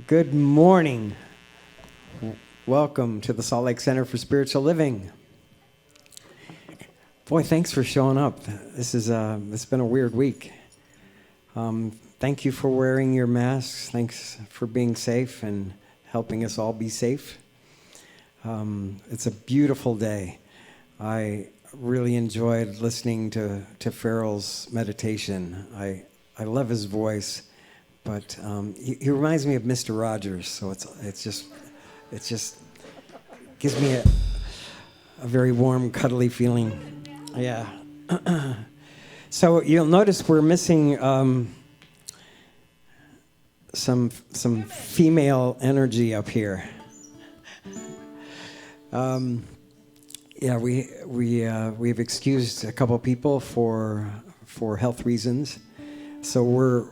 Good morning. Welcome to the Salt Lake Center for Spiritual Living. Boy, thanks for showing up. It's been a weird week. Thank you for wearing your masks. Thanks for being safe and helping us all be safe. It's a beautiful day. I really enjoyed listening to Farrell's meditation. I love his voice. But he reminds me of Mr. Rogers, so it's just gives me a very warm, cuddly feeling. Yeah. So you'll notice we're missing some female energy up here. Yeah, we've excused a couple people for health reasons, so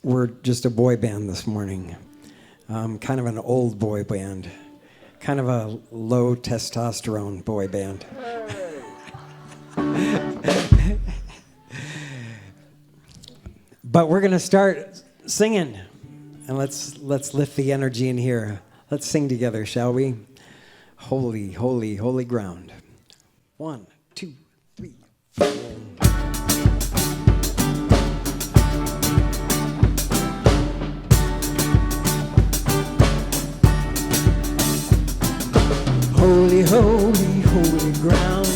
we're just a boy band this morning, kind of an old boy band, kind of a low testosterone boy band. But we're going to start singing, and let's lift the energy in here. Let's sing together, shall we? Holy, holy, holy ground. 1, 2, 3, 4. Holy, holy, holy ground.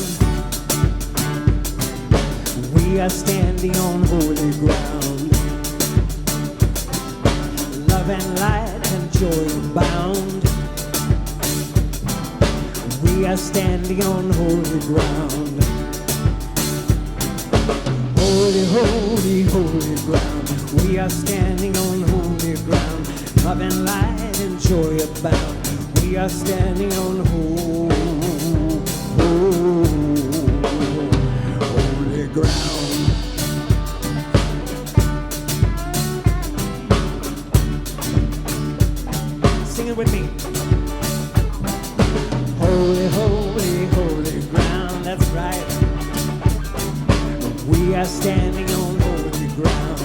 We are standing on holy ground. Love and light and joy abound. We are standing on holy ground. Holy, holy, holy ground. We are standing on holy ground. Love and light and joy abound. We are standing on holy ground. Sing it with me. Holy, holy, holy ground. That's right. We are standing on holy ground.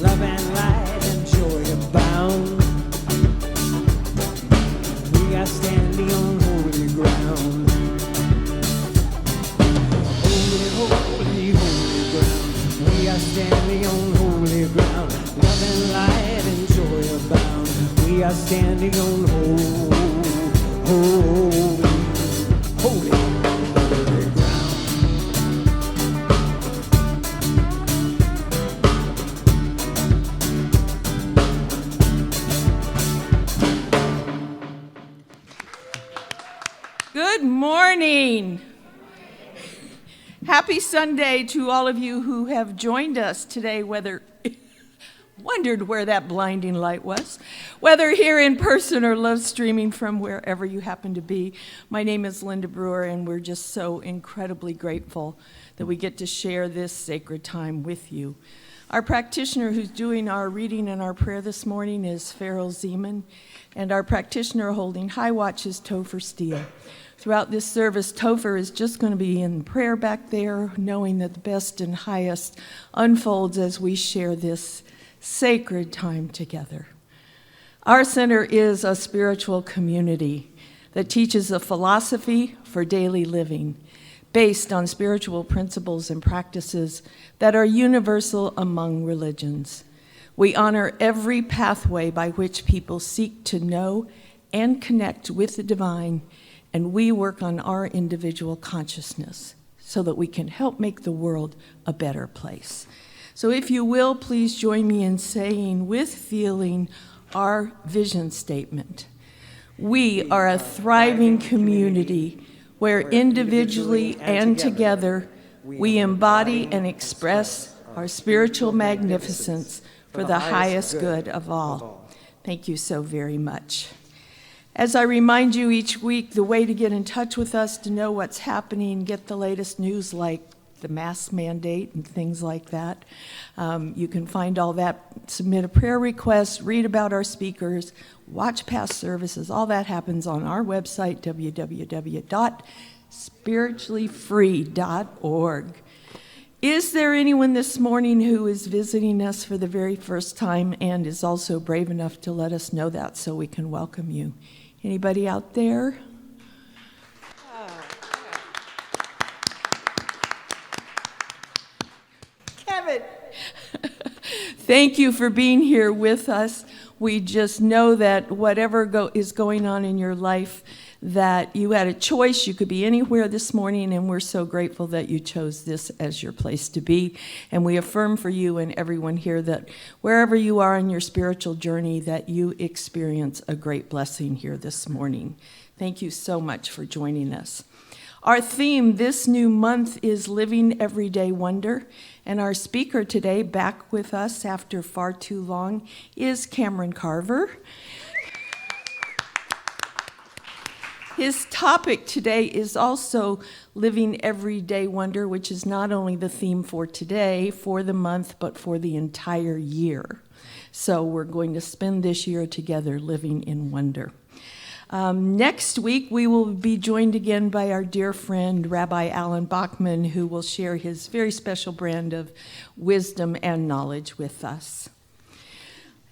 Love and light and joy abound. We are standing on holy ground. Holy, holy, holy ground. We are standing on holy ground. Love and light and joy abound. We are standing on holy ground. Good morning. Happy Sunday to all of you who have joined us today, wondered where that blinding light was, whether here in person or live streaming from wherever you happen to be. My name is Linda Brewer, and we're just so incredibly grateful that we get to share this sacred time with you. Our practitioner who's doing our reading and our prayer this morning is Farrell Zeman, and our practitioner holding high watch is Topher Steele. Throughout this service, Topher is just going to be in prayer back there, knowing that the best and highest unfolds as we share this sacred time together. Our center is a spiritual community that teaches a philosophy for daily living based on spiritual principles and practices that are universal among religions. We honor every pathway by which people seek to know and connect with the divine, and we work on our individual consciousness so that we can help make the world a better place. So if you will, please join me in saying with feeling our vision statement. We are a thriving community where individually and together we embody and express our spiritual magnificence for the highest good of all. Thank you so very much. As I remind you each week, the way to get in touch with us to know what's happening, get the latest news like the mask mandate and things like that. You can find all that, submit a prayer request, read about our speakers, watch past services. All that happens on our website, www.spirituallyfree.org. Is there anyone this morning who is visiting us for the very first time and is also brave enough to let us know that so we can welcome you? Anybody out there? Kevin. Thank you for being here with us. We just know that whatever is going on in your life, that you had a choice. You could be anywhere this morning, and we're so grateful that you chose this as your place to be. And we affirm for you and everyone here that wherever you are in your spiritual journey, that you experience a great blessing here this morning. Thank you so much for joining us. Our theme this new month is Living Everyday Wonder, and our speaker today, back with us after far too long, is Kamrin Carver. His topic today is also Living Everyday Wonder, which is not only the theme for today, for the month, but for the entire year. So we're going to spend this year together living in wonder. Next week, we will be joined again by our dear friend, Rabbi Alan Bachman, who will share his very special brand of wisdom and knowledge with us.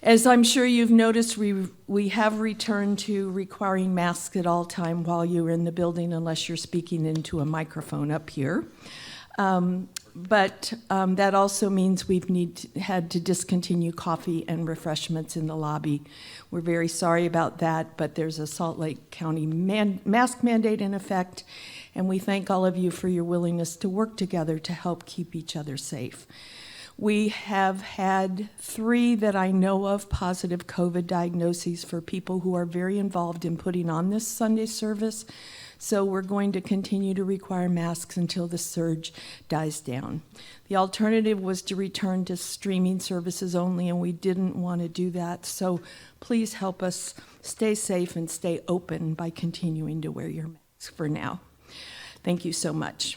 As I'm sure you've noticed, we have returned to requiring masks at all time while you're in the building, unless you're speaking into a microphone up here. But that also means we've had to discontinue coffee and refreshments in the lobby. We're very sorry about that, but there's a Salt Lake County mask mandate in effect, and we thank all of you for your willingness to work together to help keep each other safe. We have had 3 that I know of positive COVID diagnoses for people who are very involved in putting on this Sunday service. So we're going to continue to require masks until the surge dies down. The alternative was to return to streaming services only, and we didn't want to do that. So please help us stay safe and stay open by continuing to wear your mask for now. Thank you so much.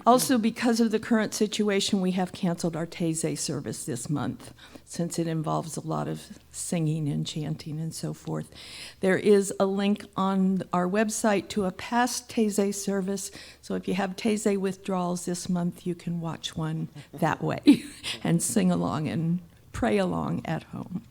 Also, because of the current situation, we have canceled our Taizé service this month, since it involves a lot of singing and chanting and so forth. There is a link on our website to a past Taizé service, so if you have Taizé withdrawals this month, you can watch one that way and sing along and pray along at home.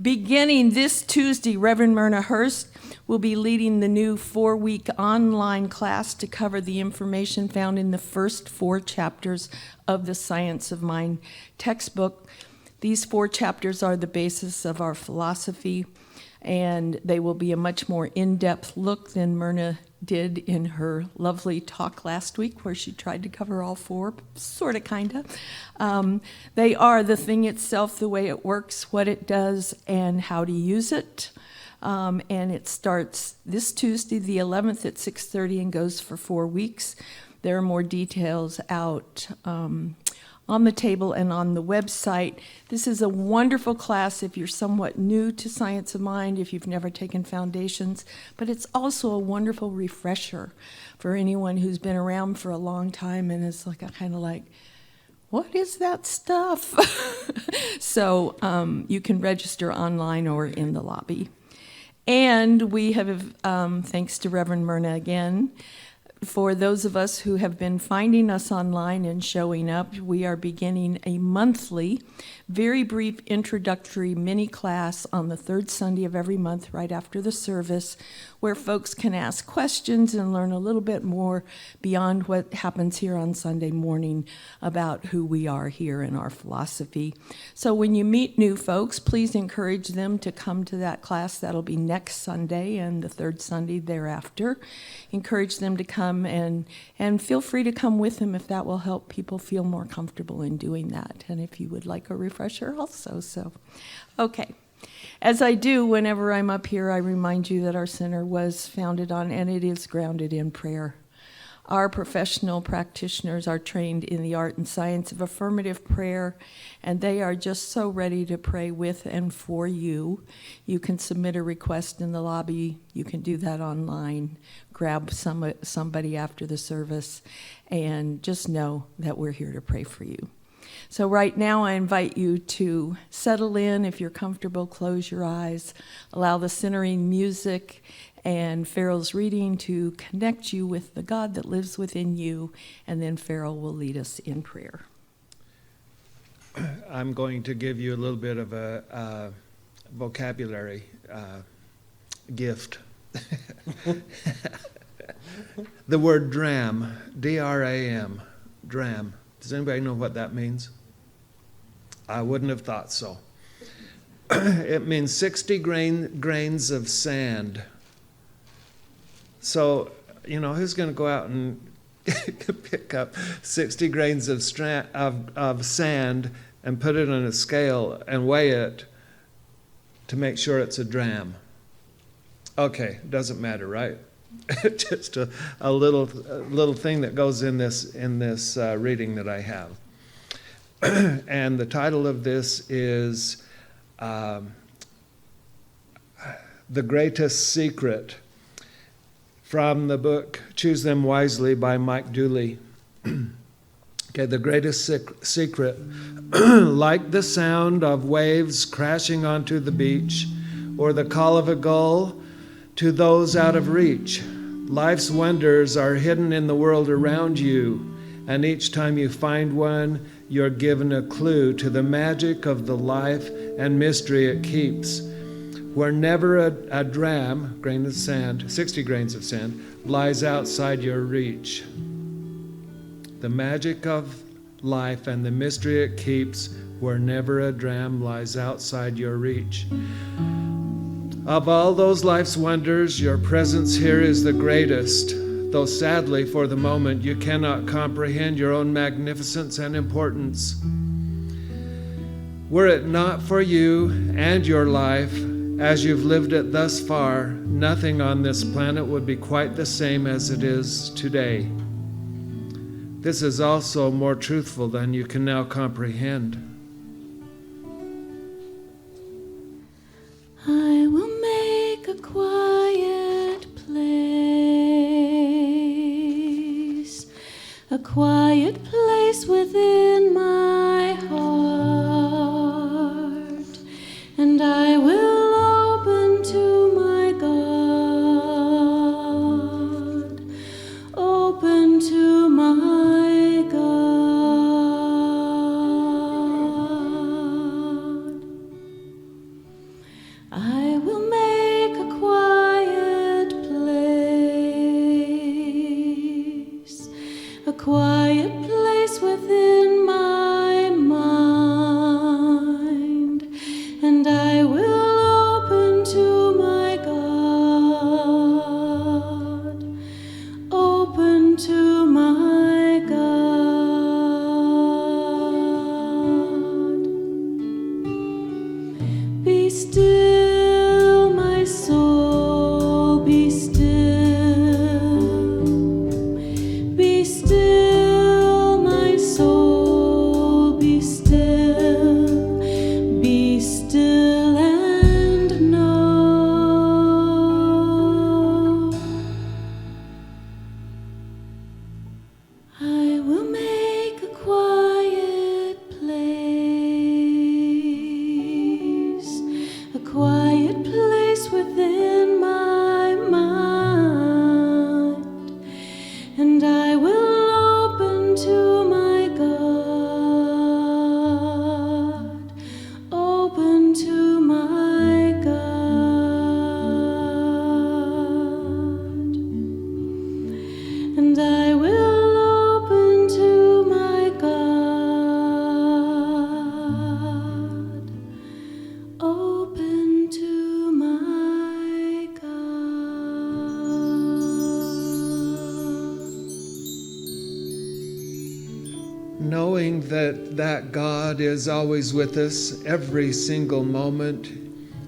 Beginning this Tuesday, Reverend Myrna Hurst will be leading the new 4-week online class to cover the information found in the first 4 chapters of the Science of Mind textbook. These 4 chapters are the basis of our philosophy, and they will be a much more in-depth look than Myrna did in her lovely talk last week, where she tried to cover all 4, sort of, kind of. They are the thing itself, the way it works, what it does, and how to use it. And it starts this Tuesday, the 11th at 6:30, and goes for 4 weeks. There are more details out on the table and on the website. This is a wonderful class if you're somewhat new to Science of Mind, if you've never taken foundations, but it's also a wonderful refresher for anyone who's been around for a long time and is kind of like, what is that stuff? So you can register online or in the lobby. And we have, thanks to Reverend Myrna again, for those of us who have been finding us online and showing up, we are beginning a monthly, very brief introductory mini class on the 3rd Sunday of every month right after the service, where folks can ask questions and learn a little bit more beyond what happens here on Sunday morning about who we are here in our philosophy. So when you meet new folks, please encourage them to come to that class. That'll be next Sunday and the 3rd Sunday thereafter. Encourage them to come and feel free to come with them if that will help people feel more comfortable in doing that. And if you would like a refresher also. So, okay. As I do whenever I'm up here, I remind you that our center was founded on, and it is grounded in prayer. Our professional practitioners are trained in the art and science of affirmative prayer, and they are just so ready to pray with and for you. You can submit a request in the lobby. You can do that online. Grab somebody after the service, and just know that we're here to pray for you. So right now I invite you to settle in. If you're comfortable, close your eyes. Allow the centering music and Farrell's reading to connect you with the God that lives within you, and then Farrell will lead us in prayer. I'm going to give you a little bit of a vocabulary gift. The word dram, D-R-A-M, dram. Does anybody know what that means? I wouldn't have thought so. It means 60 grains of sand. So, who's going to go out and pick up 60 grains of sand and put it on a scale and weigh it to make sure it's a dram? Okay, doesn't matter, right? Just a little thing that goes in this reading that I have. And the title of this is The Greatest Secret, from the book Choose Them Wisely by Mike Dooley. Okay, the greatest secret, like the sound of waves crashing onto the beach, or the call of a gull to those out of reach. Life's wonders are hidden in the world around you, and each time you find one, you're given a clue to the magic of the life and mystery it keeps. Where never a dram, grain of sand, 60 grains of sand, lies outside your reach. The magic of life and the mystery it keeps, where never a dram lies outside your reach. Of all those life's wonders, your presence here is the greatest, though sadly for the moment you cannot comprehend your own magnificence and importance. Were it not for you and your life, as you've lived it thus far, nothing on this planet would be quite the same as it is today. This is also more truthful than you can now comprehend. I will make a quiet place within my heart, and I will open to my God, open to my God. I will make a quiet place within my mind, and I will open to my God, open to my God. Be still, my soul, be still. Be still, my soul, be still. Be still and know. I will make a quiet place within my mind, and I will open to my God, open to my God, and I will open to my God, open to my God. Knowing that God is always with us every single moment.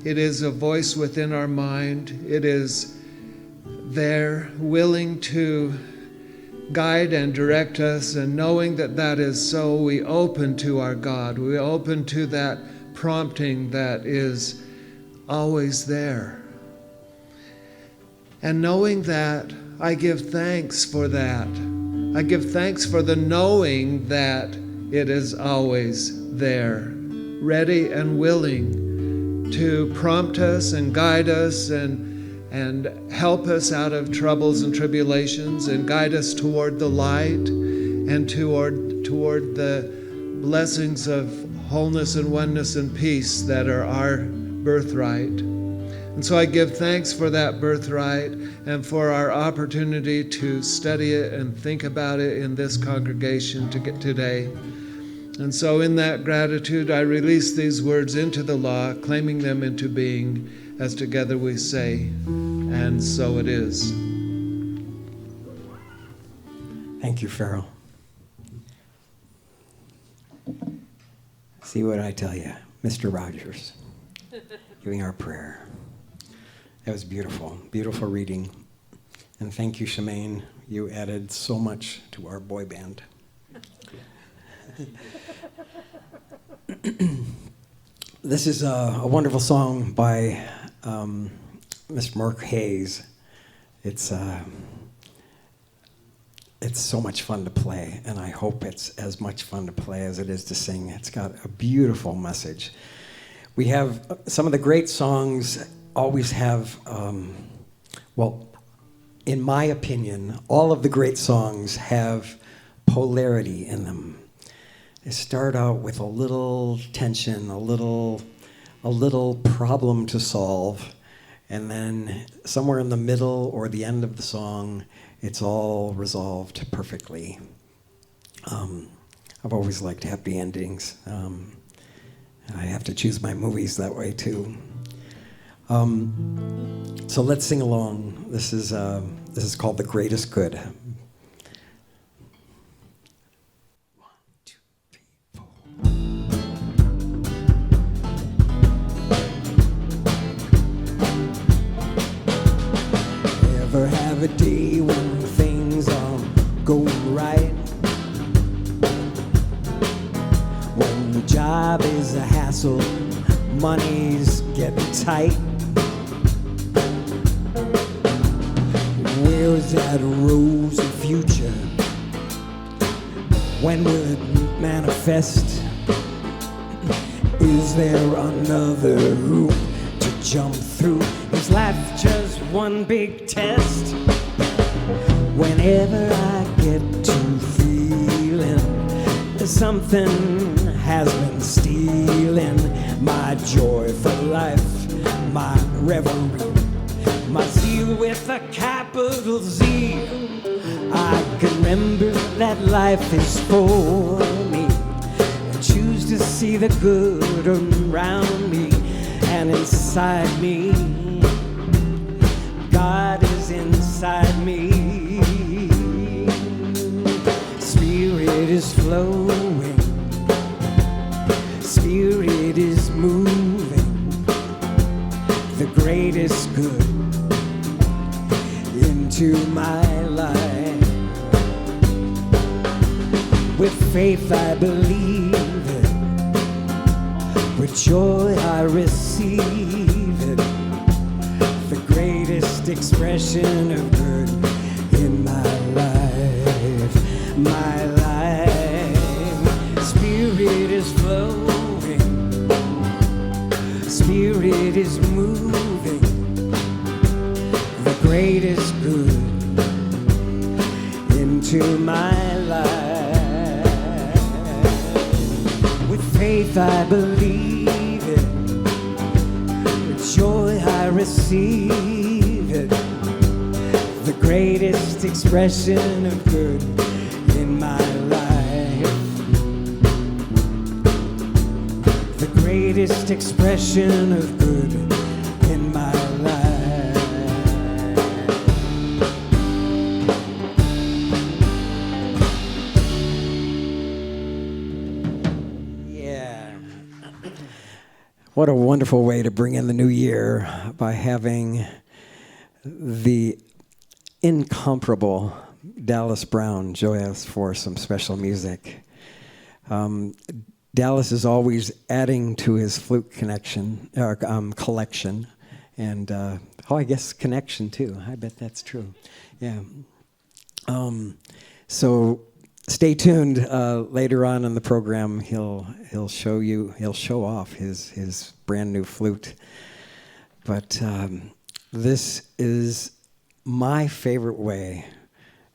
It is a voice within our mind. It is there, willing to guide and direct us, and knowing that is so, we open to our God. We open to that prompting that is always there. And knowing that, I give thanks for that. I give thanks for the knowing that it is always there, ready and willing to prompt us and guide us and help us out of troubles and tribulations and guide us toward the light and toward the blessings of wholeness and oneness and peace that are our birthright. And so I give thanks for that birthright and for our opportunity to study it and think about it in this congregation today. And so in that gratitude, I release these words into the law, claiming them into being, as together we say, and so it is. Thank you, Farrell. See what I tell you, Mr. Rogers, giving our prayer. That was beautiful, beautiful reading. And thank you, Shemaine. You added so much to our boy band. This is a wonderful song by Mr. Mark Hayes. It's so much fun to play, and I hope it's as much fun to play as it is to sing. It's got a beautiful message. We have some of the great songs always have, well, in my opinion, all of the great songs have polarity in them. They start out with a little tension, a little problem to solve, and then somewhere in the middle or the end of the song, it's all resolved perfectly. I've always liked happy endings. I have to choose my movies that way too. So let's sing along. This is called The Greatest Good. 1, 2, 3, 4. Ever have a day when things aren't going right? When the job is a hassle, money's getting tight. Where's that rosy future? When will it manifest? Is there another hoop to jump through? Is life just one big test? Whenever I get to feeling something has been stealing my joy for life, my reverie, my zeal with a capital Z. I can remember that life is for me and choose to see the good around me and inside me. God is inside me. Spirit is flowing, Spirit is moving, the greatest good into my life. With faith I believe it, with joy I receive it, the greatest expression of good in my life, my life. Spirit is flowing, Spirit is moving, the greatest good into my life. With faith I believe it, with joy I receive it, the greatest expression of good in my life, the greatest expression of good in my life. Yeah. What a wonderful way to bring in the new year by having the incomparable Dallas Brown join us for some special music. Dallas is always adding to his flute collection, and I guess connection too. I bet that's true. Yeah. So stay tuned. Later on in the program, he'll show off his brand new flute. But this is my favorite way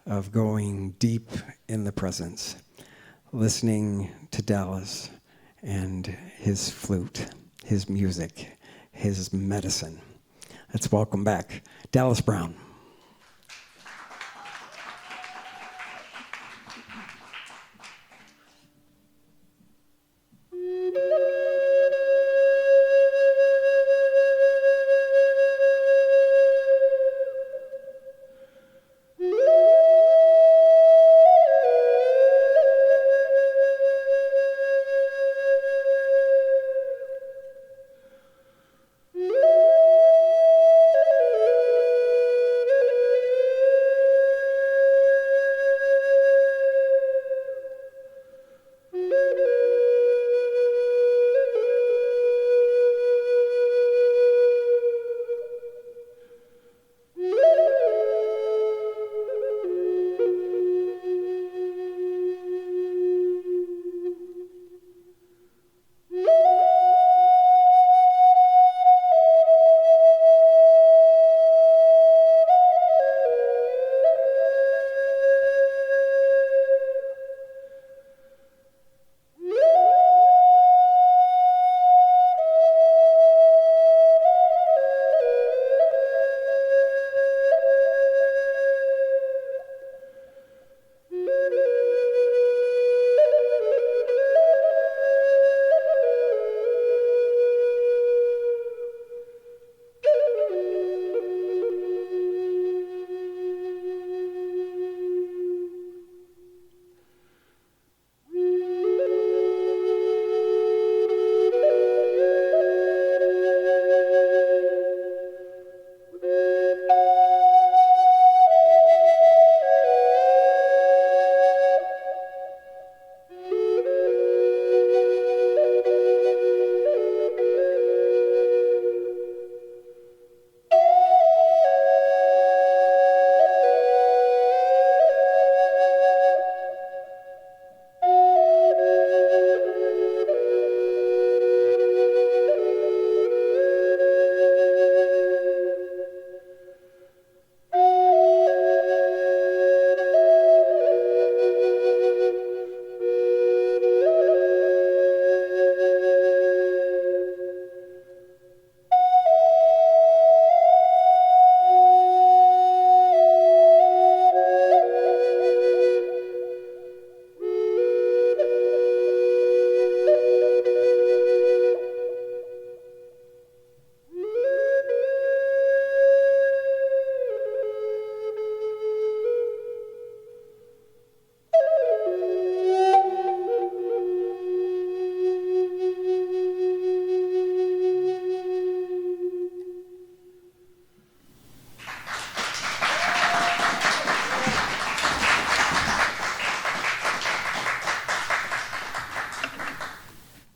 of going deep in the presence, listening to Dallas and his flute, his music, his medicine. Let's welcome back Dallas Brown.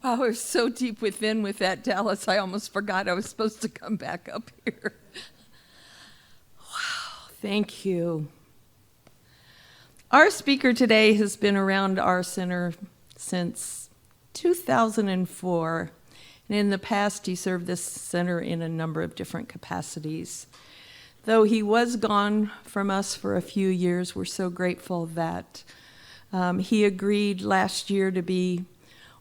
I was so deep within with that, Dallas, I almost forgot I was supposed to come back up here. Wow, thank you. Our speaker today has been around our center since 2004, and in the past he served this center in a number of different capacities. Though he was gone from us for a few years, we're so grateful that he agreed last year to be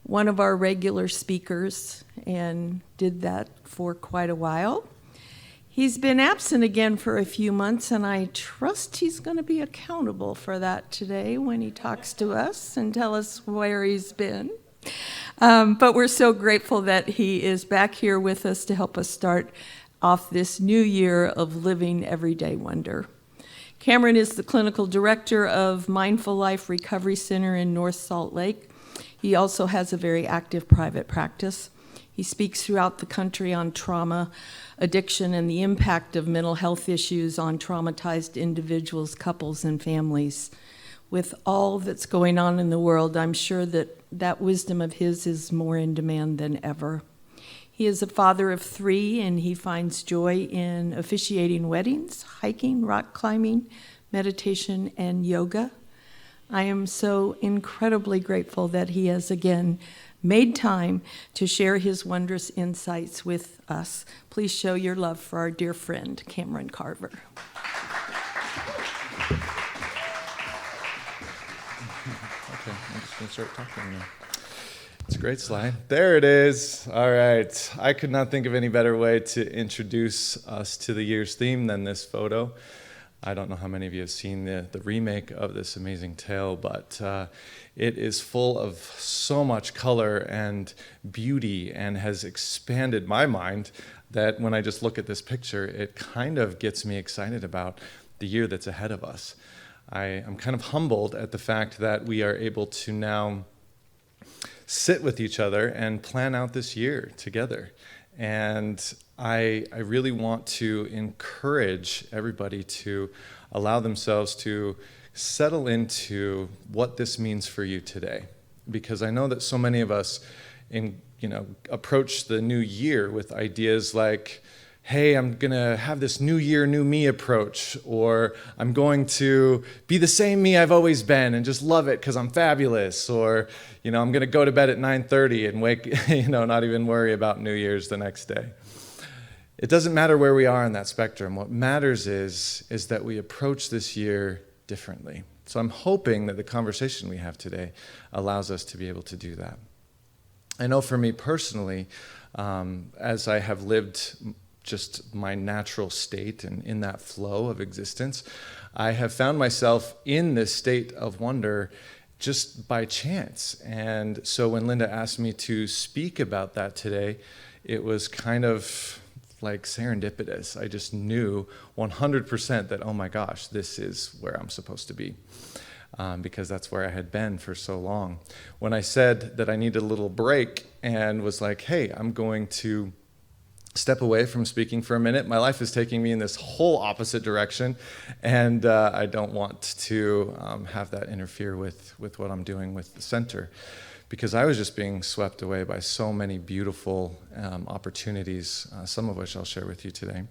one of our regular speakers and did that for quite a while. He's been absent again for a few months, and I trust he's going to be accountable for that today when he talks to us and tell us where he's been. But we're so grateful that he is back here with us to help us start off this new year of living everyday wonder. Kamrin is the clinical director of Mindful Life Recovery Center in North Salt Lake. He also has a very active private practice. He speaks throughout the country on trauma, addiction, and the impact of mental health issues on traumatized individuals, couples, and families. With all that's going on in the world, I'm sure that that wisdom of his is more in demand than ever. He is a father of 3, and he finds joy in officiating weddings, hiking, rock climbing, meditation, and yoga. I am so incredibly grateful that he has again made time to share his wondrous insights with us. Please show your love for our dear friend, Kamrin Carver. Okay, I'm just going to start talking now. It's a great slide. There it is. All right. I could not think of any better way to introduce us to the year's theme than this photo. I don't know how many of you have seen the remake of this amazing tale, but it is full of so much color and beauty and has expanded my mind that when I just look at this picture, it kind of gets me excited about the year that's ahead of us. I'm kind of humbled at the fact that we are able to now sit with each other and plan out this year together. And I really want to encourage everybody to allow themselves to settle into what this means for you today. Because I know that so many of us approach the new year with ideas like, hey, I'm going to have this new year, new me approach, or I'm going to be the same me I've always been and just love it because I'm fabulous, or, I'm going to go to bed at 9:30 and wake, not even worry about New Year's the next day. It doesn't matter where we are on that spectrum. What matters is that we approach this year differently. So I'm hoping that the conversation we have today allows us to be able to do that. I know for me personally, as I have lived just my natural state and in that flow of existence, I have found myself in this state of wonder just by chance. And so when Linda asked me to speak about that today, it was kind of like serendipitous. I just knew 100% that, oh my gosh, this is where I'm supposed to be. Because that's where I had been for so long. When I said that I needed a little break and was like, hey, I'm going to step away from speaking for a minute. My life is taking me in this whole opposite direction, and I don't want to have that interfere with what I'm doing with the center, because I was just being swept away by so many beautiful opportunities, some of which I'll share with you today.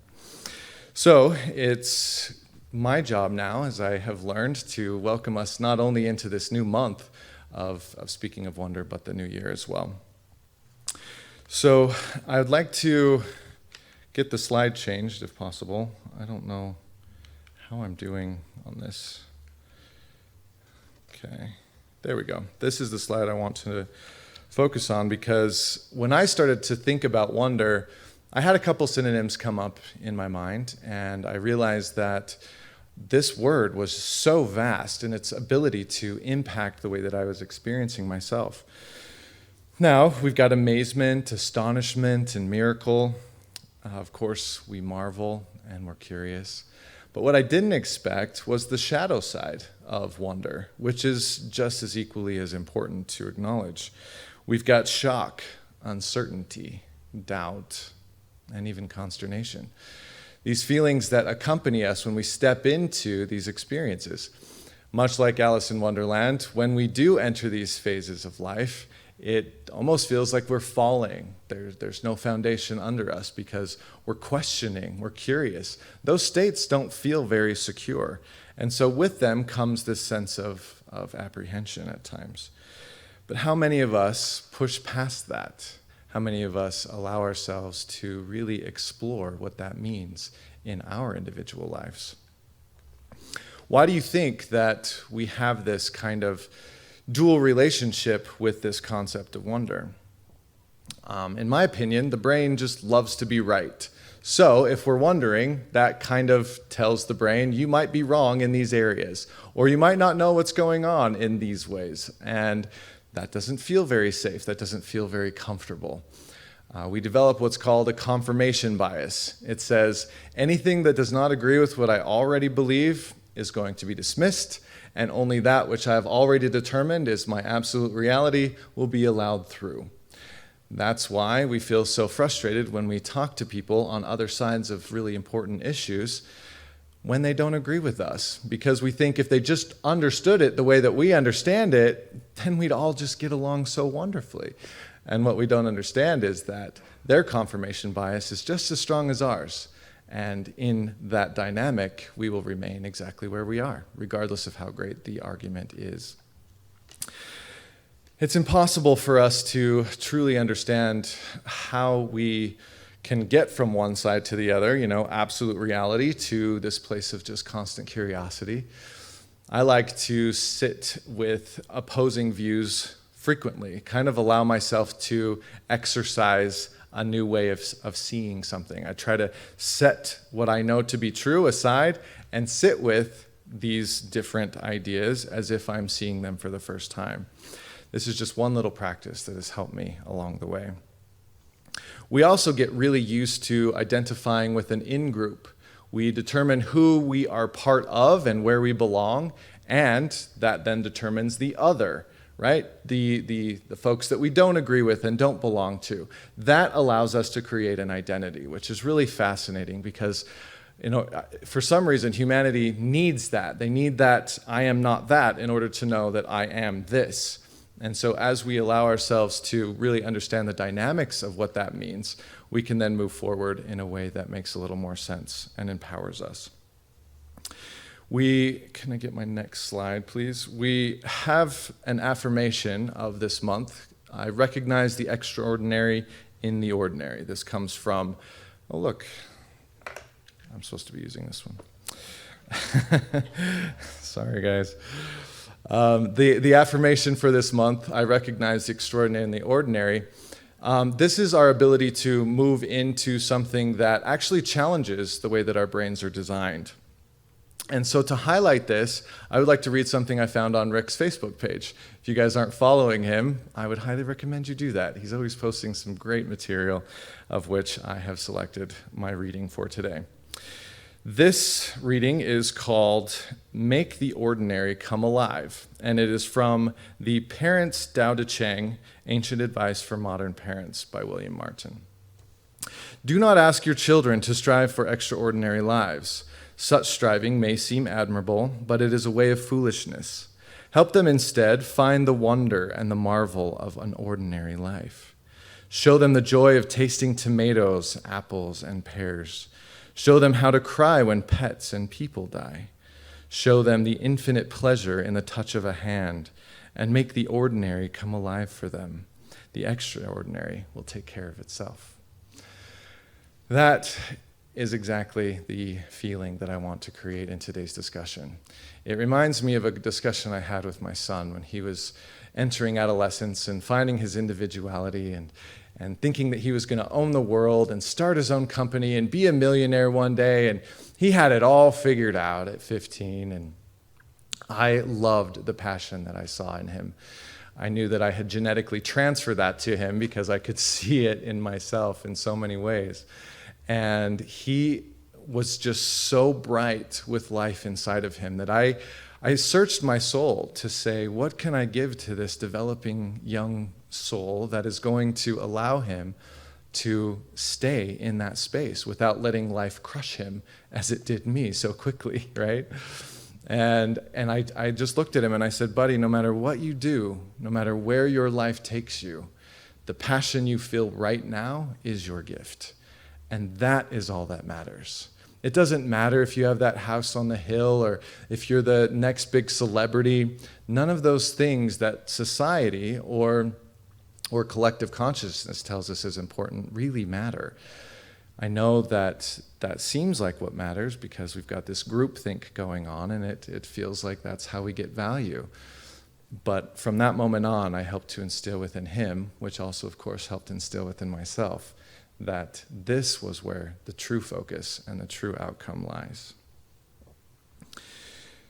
So it's my job now, as I have learned, to welcome us not only into this new month of Speaking of Wonder, but the new year as well. So I would like to get the slide changed if possible. I don't know how I'm doing on this. Okay, there we go. This is the slide I want to focus on, because when I started to think about wonder, I had a couple synonyms come up in my mind, and I realized that this word was so vast in its ability to impact the way that I was experiencing myself. Now, we've got amazement, astonishment, and miracle. Of course, we marvel and we're curious. But what I didn't expect was the shadow side of wonder, which is just as equally as important to acknowledge. We've got shock, uncertainty, doubt, and even consternation. These feelings that accompany us when we step into these experiences. Much like Alice in Wonderland, when we do enter these phases of life, it almost feels like we're falling. There's no foundation under us because we're questioning, we're curious. Those states don't feel very secure. And so with them comes this sense of apprehension at times. But how many of us push past that? How many of us allow ourselves to really explore what that means in our individual lives? Why do you think that we have this kind of dual relationship with this concept of wonder? In my opinion, the brain just loves to be right. So if we're wondering, that kind of tells the brain, you might be wrong in these areas, or you might not know what's going on in these ways. And that doesn't feel very safe. That doesn't feel very comfortable. We develop what's called a confirmation bias. It says, anything that does not agree with what I already believe is going to be dismissed, and only that which I have already determined is my absolute reality will be allowed through. That's why we feel so frustrated when we talk to people on other sides of really important issues when they don't agree with us, because we think if they just understood it the way that we understand it, then we'd all just get along so wonderfully. And what we don't understand is that their confirmation bias is just as strong as ours. And in that dynamic, we will remain exactly where we are, regardless of how great the argument is. It's impossible for us to truly understand how we can get from one side to the other, absolute reality, to this place of just constant curiosity. I like to sit with opposing views frequently, kind of allow myself to exercise a new way of seeing something. I try to set what I know to be true aside and sit with these different ideas as if I'm seeing them for the first time. This is just one little practice that has helped me along the way. We also get really used to identifying with an in-group. We determine who we are part of and where we belong, and that then determines the other, right? The folks that we don't agree with and don't belong to. That allows us to create an identity, which is really fascinating because, for some reason, humanity needs that. They need that I am not that in order to know that I am this. And so as we allow ourselves to really understand the dynamics of what that means, we can then move forward in a way that makes a little more sense and empowers us. Can I get my next slide, please? We have an affirmation of this month. I recognize the extraordinary in the ordinary. This comes from, oh look, I'm supposed to be using this one. Sorry, guys. The affirmation for this month, I recognize the extraordinary in the ordinary. This is our ability to move into something that actually challenges the way that our brains are designed. And so to highlight this, I would like to read something I found on Rick's Facebook page. If you guys aren't following him, I would highly recommend you do that. He's always posting some great material, of which I have selected my reading for today. This reading is called Make the Ordinary Come Alive, and it is from the Parents Tao Te Ching, Ancient Advice for Modern Parents by William Martin. Do not ask your children to strive for extraordinary lives. Such striving may seem admirable, but it is a way of foolishness. Help them instead find the wonder and the marvel of an ordinary life. Show them the joy of tasting tomatoes, apples, and pears. Show them how to cry when pets and people die. Show them the infinite pleasure in the touch of a hand, and make the ordinary come alive for them. The extraordinary will take care of itself. That is exactly the feeling that I want to create in today's discussion. It reminds me of a discussion I had with my son when he was entering adolescence and finding his individuality and thinking that he was going to own the world and start his own company and be a millionaire one day. And he had it all figured out at 15. And I loved the passion that I saw in him. I knew that I had genetically transferred that to him because I could see it in myself in so many ways. And he was just so bright with life inside of him that I searched my soul to say, what can I give to this developing young soul that is going to allow him to stay in that space without letting life crush him as it did me so quickly, right? And I just looked at him and I said, buddy, no matter what you do, no matter where your life takes you, the passion you feel right now is your gift. And that is all that matters. It doesn't matter if you have that house on the hill or if you're the next big celebrity. None of those things that society or collective consciousness tells us is important really matter. I know that seems like what matters because we've got this groupthink going on and it feels like that's how we get value. But from that moment on, I helped to instill within him, which also, of course, helped instill within myself, that this was where the true focus and the true outcome lies.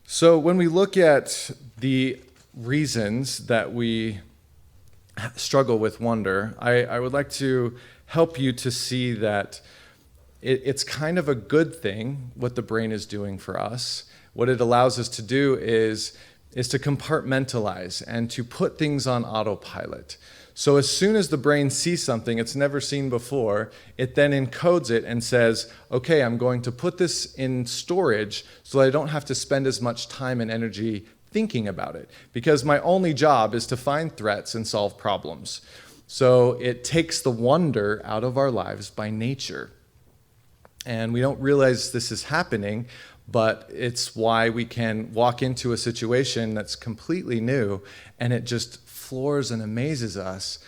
So when we look at the reasons that we struggle with wonder, I would like to help you to see that it's kind of a good thing what the brain is doing for us. What it allows us to do is to compartmentalize and to put things on autopilot. So as soon as the brain sees something it's never seen before, it then encodes it and says, okay, I'm going to put this in storage so that I don't have to spend as much time and energy thinking about it, because my only job is to find threats and solve problems. So it takes the wonder out of our lives by nature. And we don't realize this is happening, but it's why we can walk into a situation that's completely new and it just floors and amazes us.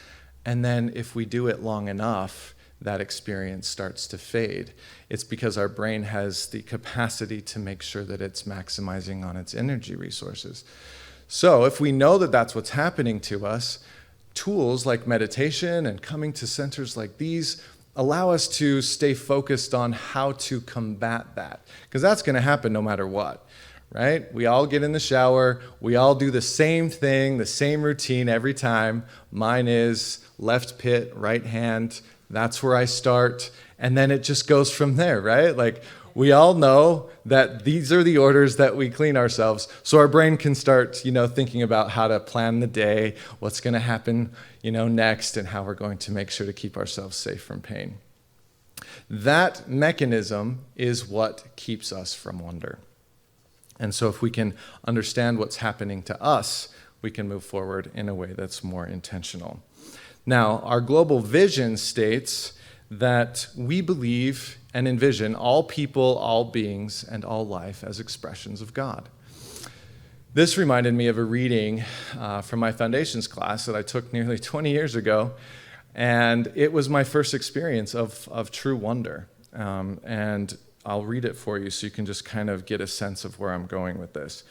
And then if we do it long enough, that experience starts to fade. It's because our brain has the capacity to make sure that it's maximizing on its energy resources. So if we know that that's what's happening to us, tools like meditation and coming to centers like these allow us to stay focused on how to combat that, because that's going to happen no matter what, right? We all get in the shower, we all do the same thing, the same routine every time. Mine is left pit, right hand, that's where I start, and then it just goes from there, right? Like, we all know that these are the orders that we clean ourselves, so our brain can start, thinking about how to plan the day, what's going to happen, next, and how we're going to make sure to keep ourselves safe from pain. That mechanism is what keeps us from wonder. And so if we can understand what's happening to us, we can move forward in a way that's more intentional. Now, our global vision states that we believe and envision all people, all beings, and all life as expressions of God. This reminded me of a reading from my foundations class that I took nearly 20 years ago, and it was my first experience of true wonder. And I'll read it for you so you can just kind of get a sense of where I'm going with this.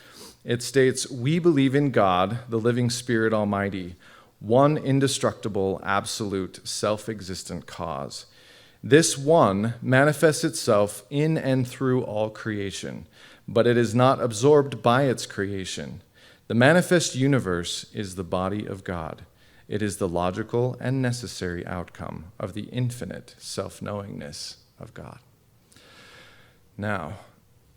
It states, "We believe in God, the living Spirit Almighty, one indestructible, absolute, self-existent cause. This one manifests itself in and through all creation, but it is not absorbed by its creation. The manifest universe is the body of God. It is the logical and necessary outcome of the infinite self-knowingness of God." Now,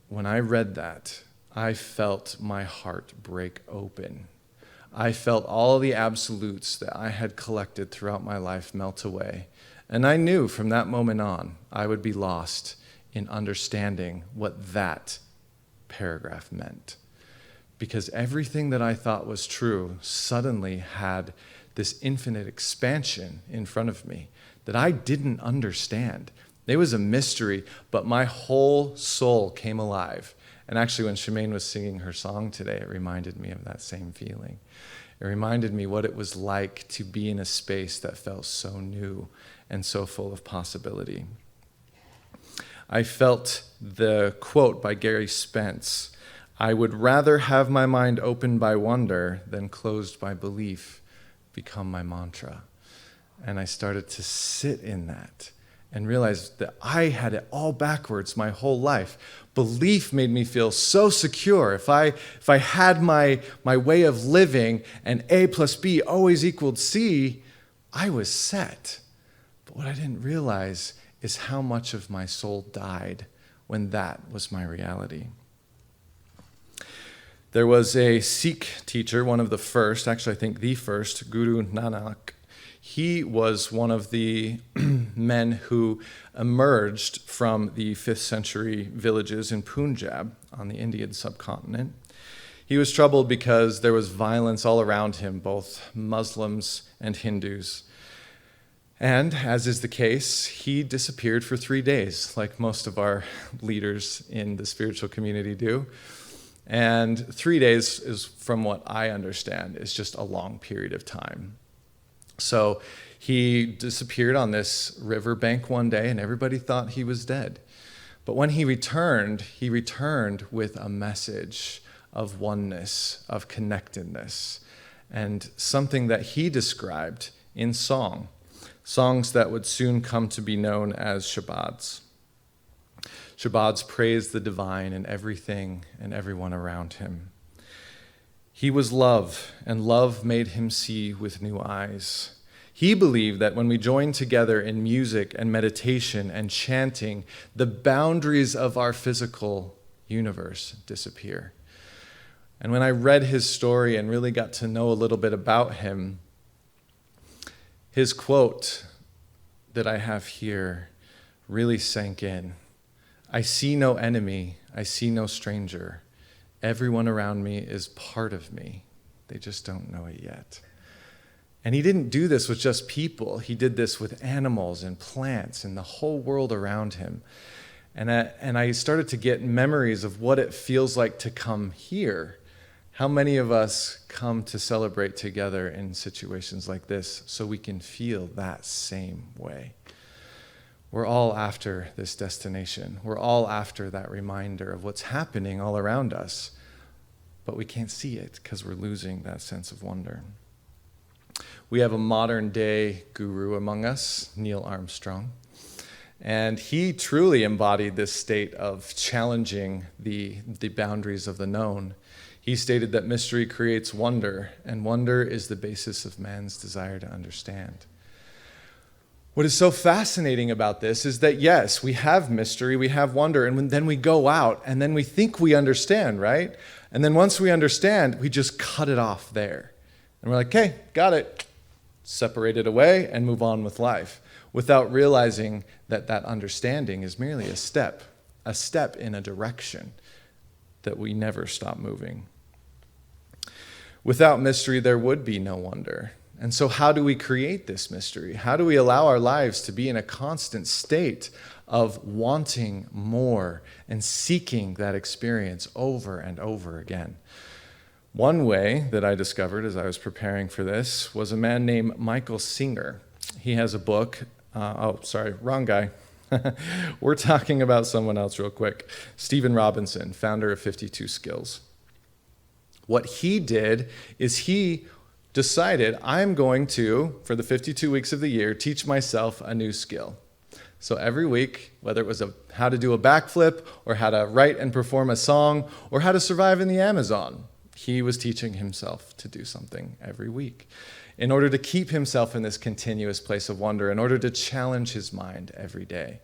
when I read that, I felt my heart break open. I felt all the absolutes that I had collected throughout my life melt away. And I knew from that moment on, I would be lost in understanding what that paragraph meant. Because everything that I thought was true suddenly had this infinite expansion in front of me that I didn't understand. It was a mystery, but my whole soul came alive. And actually, when Shemaine was singing her song today, it reminded me of that same feeling. It reminded me what it was like to be in a space that felt so new and so full of possibility. I felt the quote by Gary Spence, "I would rather have my mind opened by wonder than closed by belief," become my mantra. And I started to sit in that and realized that I had it all backwards my whole life. Belief made me feel so secure. If I had my way of living and A plus B always equaled C, I was set. But what I didn't realize is how much of my soul died when that was my reality. There was a Sikh teacher, one of the first, actually I think the first, Guru Nanak. He was one of the men who emerged from the 5th century villages in Punjab on the Indian subcontinent. He was troubled because there was violence all around him, both Muslims and Hindus. And as is the case, he disappeared for 3 days, like most of our leaders in the spiritual community do. And 3 days is, from what I understand, is just a long period of time. So he disappeared on this riverbank one day, and everybody thought he was dead. But when he returned with a message of oneness, of connectedness, and something that he described in songs that would soon come to be known as Shabads. Shabads praised the divine in everything and everyone around him. He was love, and love made him see with new eyes. He believed that when we join together in music and meditation and chanting, the boundaries of our physical universe disappear. And when I read his story and really got to know a little bit about him, his quote that I have here really sank in. "I see no enemy, I see no stranger. Everyone around me is part of me. They just don't know it yet." And he didn't do this with just people. He did this with animals and plants and the whole world around him. And I started to get memories of what it feels like to come here. How many of us come to celebrate together in situations like this so we can feel that same way? We're all after this destination. We're all after that reminder of what's happening all around us, but we can't see it because we're losing that sense of wonder. We have a modern day guru among us, Neil Armstrong, and he truly embodied this state of challenging the boundaries of the known. He stated that mystery creates wonder, and wonder is the basis of man's desire to understand. What is so fascinating about this is that, yes, we have mystery, we have wonder, and then we go out, and then we think we understand, right? And then once we understand, we just cut it off there. And we're like, okay, got it. Separate it away and move on with life, without realizing that that understanding is merely a step in a direction that we never stop moving. Without mystery, there would be no wonder. And so how do we create this mystery? How do we allow our lives to be in a constant state of wanting more and seeking that experience over and over again? One way that I discovered as I was preparing for this was a man named Michael Singer. He has a book. Wrong guy. We're talking about someone else real quick. Stephen Robinson, founder of 52 Skills. What he did is he decided, I'm going to, for the 52 weeks of the year, teach myself a new skill. So every week, whether it was how to do a backflip, or how to write and perform a song, or how to survive in the Amazon, he was teaching himself to do something every week in order to keep himself in this continuous place of wonder, in order to challenge his mind every day.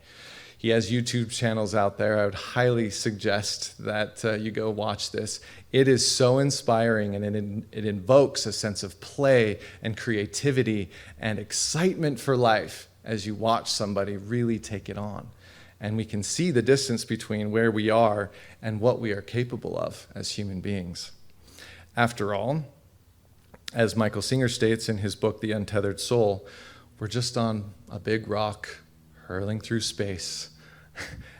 He has YouTube channels out there. I would highly suggest that you go watch this. It is so inspiring, and it invokes a sense of play and creativity and excitement for life as you watch somebody really take it on. And we can see the distance between where we are and what we are capable of as human beings. After all, as Michael Singer states in his book, The Untethered Soul, we're just on a big rock hurling through space.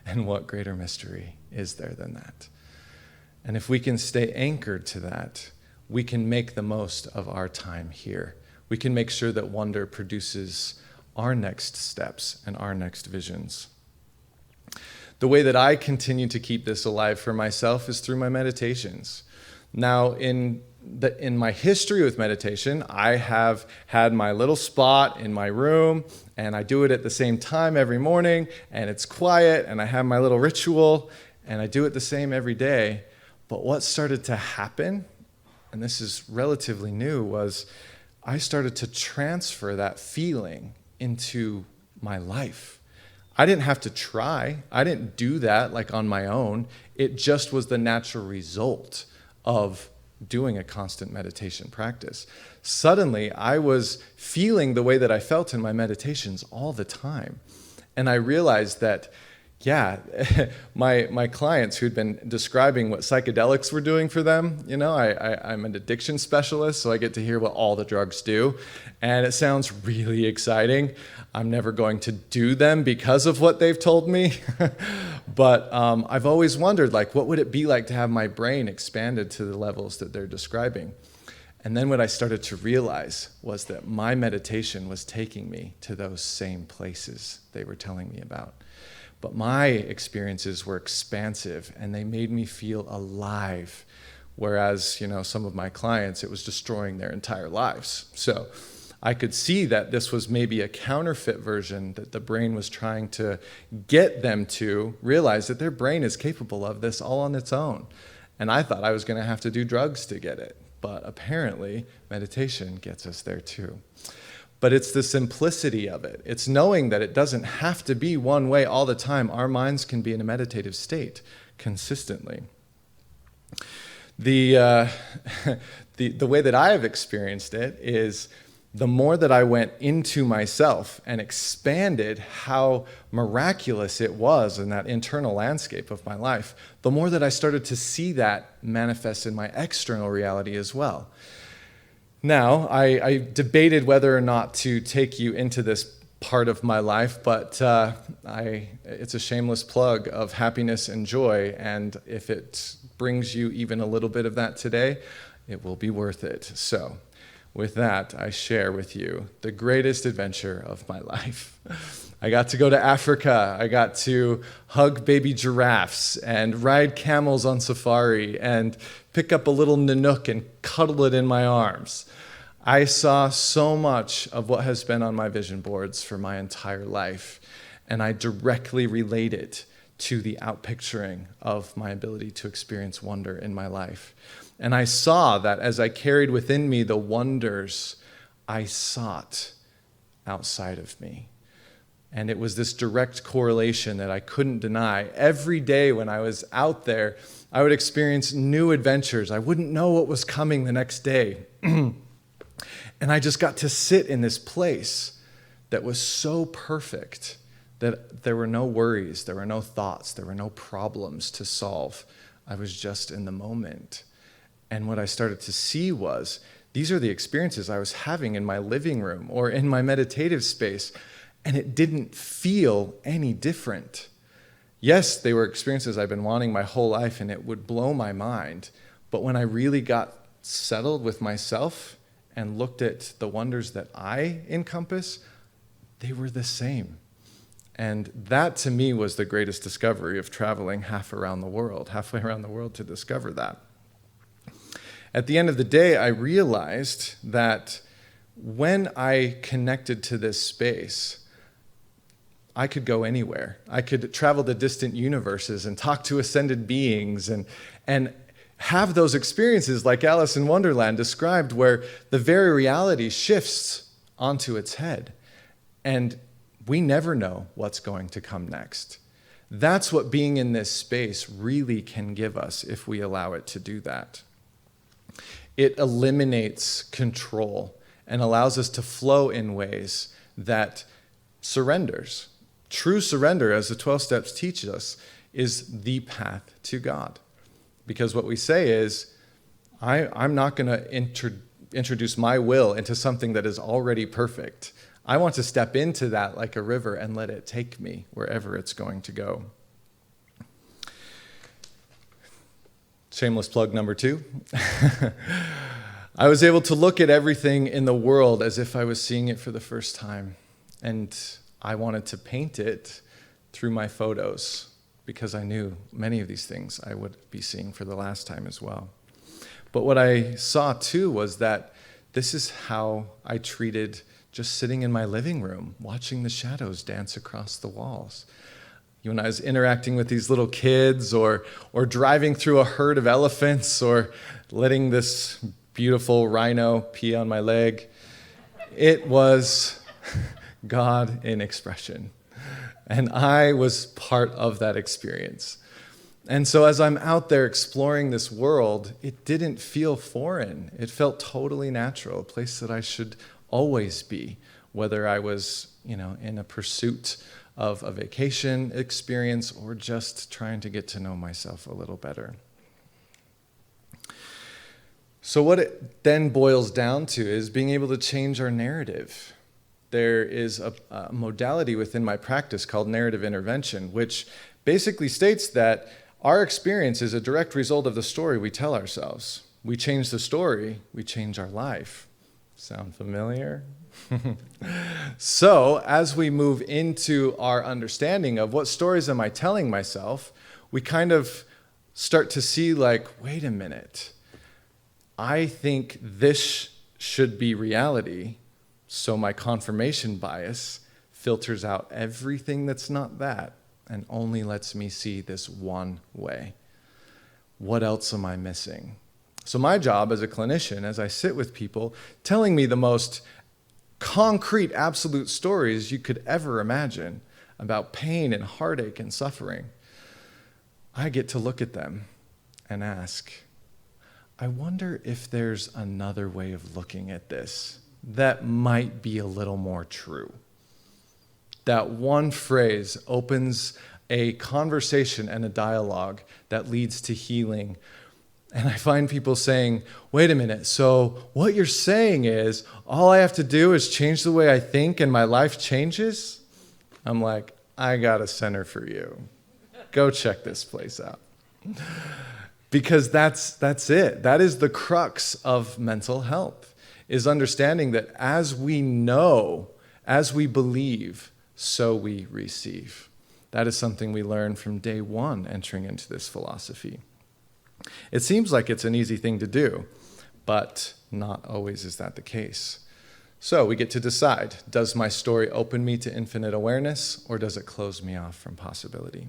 And what greater mystery is there than that? And if we can stay anchored to that, we can make the most of our time here. We can make sure that wonder produces our next steps and our next visions. The way that I continue to keep this alive for myself is through my meditations. Now, in my history with meditation, I have had my little spot in my room, and I do it at the same time every morning, and it's quiet, and I have my little ritual, and I do it the same every day. But what started to happen, and this is relatively new, was I started to transfer that feeling into my life. I didn't have to try. I didn't do that like on my own. It just was the natural result of doing a constant meditation practice. Suddenly, I was feeling the way that I felt in my meditations all the time. And I realized that, yeah, my clients who'd been describing what psychedelics were doing for them, I'm an addiction specialist, so I get to hear what all the drugs do. And it sounds really exciting. I'm never going to do them because of what they've told me. But I've always wondered, what would it be like to have my brain expanded to the levels that they're describing? And then what I started to realize was that my meditation was taking me to those same places they were telling me about. But my experiences were expansive, and they made me feel alive. Whereas, some of my clients, it was destroying their entire lives. So I could see that this was maybe a counterfeit version that the brain was trying to get them to realize that their brain is capable of this all on its own. And I thought I was going to have to do drugs to get it. But apparently, meditation gets us there too. But it's the simplicity of it. It's knowing that it doesn't have to be one way all the time. Our minds can be in a meditative state consistently. The way that I have experienced it is the more that I went into myself and expanded how miraculous it was in that internal landscape of my life, the more that I started to see that manifest in my external reality as well. Now, I debated whether or not to take you into this part of my life, but it's a shameless plug of happiness and joy, and if it brings you even a little bit of that today, it will be worth it. So with that, I share with you the greatest adventure of my life. I got to go to Africa. I got to hug baby giraffes and ride camels on safari and pick up a little Nanook and cuddle it in my arms. I saw so much of what has been on my vision boards for my entire life, and I directly relate it to the outpicturing of my ability to experience wonder in my life. And I saw that as I carried within me the wonders I sought outside of me. And it was this direct correlation that I couldn't deny. Every day when I was out there, I would experience new adventures. I wouldn't know what was coming the next day. And I just got to sit in this place that was so perfect that there were no worries, there were no thoughts, there were no problems to solve. I was just in the moment. And what I started to see was, these are the experiences I was having in my living room or in my meditative space, and it didn't feel any different. Yes, they were experiences I've been wanting my whole life, and it would blow my mind. But when I really got settled with myself and looked at the wonders that I encompass, they were the same. And that to me was the greatest discovery of traveling halfway around the world to discover that. At the end of the day, I realized that when I connected to this space, I could go anywhere. I could travel to distant universes and talk to ascended beings and have those experiences like Alice in Wonderland described, where the very reality shifts onto its head. And we never know what's going to come next. That's what being in this space really can give us if we allow it to do that. It eliminates control and allows us to flow in ways that surrenders. True surrender, as the 12 steps teach us, is the path to God. Because what we say is, I'm not going to introduce my will into something that is already perfect. I want to step into that like a river and let it take me wherever it's going to go. Shameless plug number 2. I was able to look at everything in the world as if I was seeing it for the first time. And I wanted to paint it through my photos because I knew many of these things I would be seeing for the last time as well. But what I saw too was that this is how I treated just sitting in my living room, watching the shadows dance across the walls. When I was interacting with these little kids or driving through a herd of elephants or letting this beautiful rhino pee on my leg, it was God in expression. And I was part of that experience. And so as I'm out there exploring this world, it didn't feel foreign. It felt totally natural, a place that I should always be, whether I was, in a pursuit of a vacation experience or just trying to get to know myself a little better. So what it then boils down to is being able to change our narrative. There is a modality within my practice called narrative intervention, which basically states that our experience is a direct result of the story we tell ourselves. We change the story, we change our life. Sound familiar? So, as we move into our understanding of what stories am I telling myself, we kind of start to see like, wait a minute, I think this should be reality, so my confirmation bias filters out everything that's not that and only lets me see this one way. What else am I missing? So my job as a clinician, as I sit with people, telling me the most concrete, absolute stories you could ever imagine about pain and heartache and suffering, I get to look at them and ask, I wonder if there's another way of looking at this that might be a little more true. That one phrase opens a conversation and a dialogue that leads to healing And I find people saying, wait a minute, so what you're saying is all I have to do is change the way I think and my life changes? I'm like, I got a center for you. Go check this place out. Because that's it. That is the crux of mental health, is understanding that as we know, as we believe, so we receive. That is something we learn from day one entering into this philosophy. It seems like it's an easy thing to do, but not always is that the case. So we get to decide, does my story open me to infinite awareness, or does it close me off from possibility?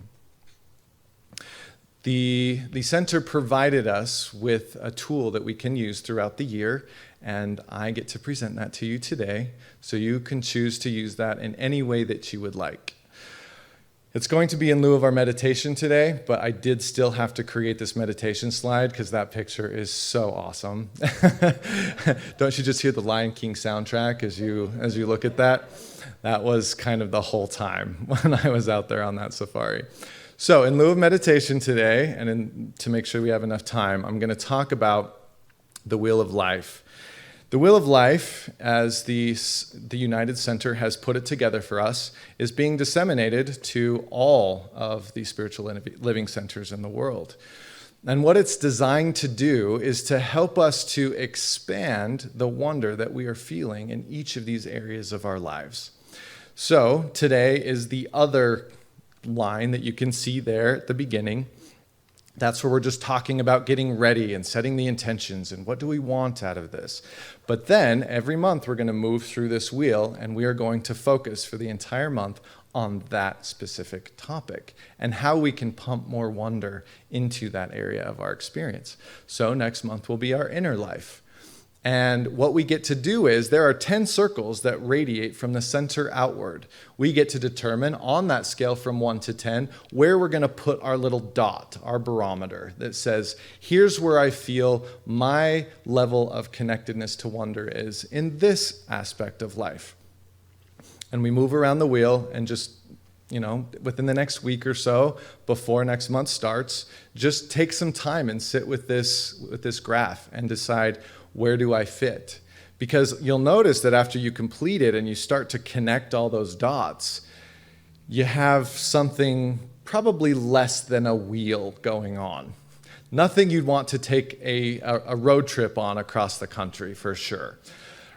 The center provided us with a tool that we can use throughout the year, and I get to present that to you today, so you can choose to use that in any way that you would like. It's going to be in lieu of our meditation today, but I did still have to create this meditation slide because that picture is so awesome. Don't you just hear the Lion King soundtrack as you look at that? That was kind of the whole time when I was out there on that safari. So in lieu of meditation today, and to make sure we have enough time, I'm going to talk about the Wheel of Life. The Wheel of Life, as the United Center has put it together for us, is being disseminated to all of the spiritual living centers in the world. And what it's designed to do is to help us to expand the wonder that we are feeling in each of these areas of our lives. So today is the other line that you can see there at the beginning. That's where we're just talking about getting ready and setting the intentions and what do we want out of this. But then every month we're going to move through this wheel and we are going to focus for the entire month on that specific topic and how we can pump more wonder into that area of our experience. So next month will be our inner life. And what we get to do is there are 10 circles that radiate from the center outward. We get to determine on that scale from 1 to 10 where we're going to put our little dot, our barometer that says, here's where I feel my level of connectedness to wonder is in this aspect of life. And we move around the wheel and just, within the next week or so, before next month starts, just take some time and sit with this graph and decide, where do I fit? Because you'll notice that after you complete it and you start to connect all those dots, you have something probably less than a wheel going on. Nothing you'd want to take a road trip on across the country for sure,